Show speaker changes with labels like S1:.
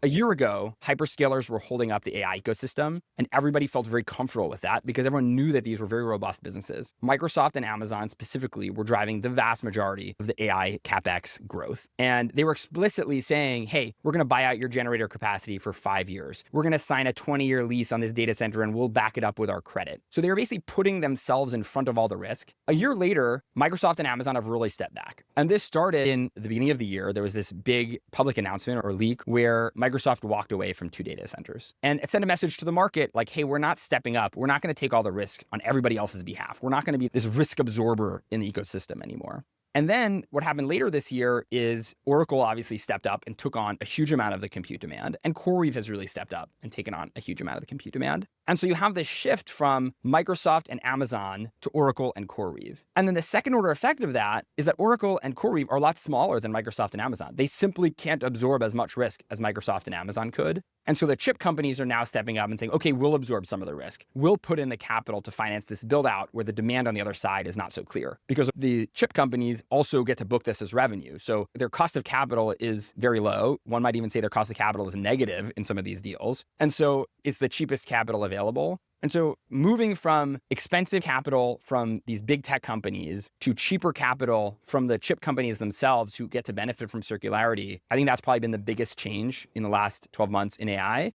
S1: A year ago, hyperscalers were holding up the AI ecosystem, and everybody felt very comfortable with that because everyone knew that these were very robust businesses. Microsoft and Amazon specifically were driving the vast majority of the AI CapEx growth. And they were explicitly saying, hey, we're going to buy out your generator capacity for 5 years. We're going to sign a 20-year lease on this data center and we'll back it up with our credit. So they were basically putting themselves in front of all the risk. A year later, Microsoft and Amazon have really stepped back. And this started in the beginning of the year. There was this big public announcement or leak where Microsoft walked away from 2 data centers. And it sent a message to the market like, hey, we're not stepping up. We're not going to take all the risk on everybody else's behalf. We're not going to be this risk absorber in the ecosystem anymore. And then what happened later this year is Oracle obviously stepped up and took on a huge amount of the compute demand. And CoreWeave has really stepped up and taken on a huge amount of the compute demand. And so you have this shift from Microsoft and Amazon to Oracle and CoreWeave. And then the second order effect of that is that Oracle and CoreWeave are a lot smaller than Microsoft and Amazon. They simply can't absorb as much risk as Microsoft and Amazon could. And so the chip companies are now stepping up and saying, okay, we'll absorb some of the risk. We'll put in the capital to finance this build out where the demand on the other side is not so clear, because the chip companies also get to book this as revenue. So their cost of capital is very low. One might even say their cost of capital is negative in some of these deals. And so it's the cheapest capital available. And so moving from expensive capital from these big tech companies to cheaper capital from the chip companies themselves who get to benefit from circularity, I think that's probably been the biggest change in the last 12 months in AI.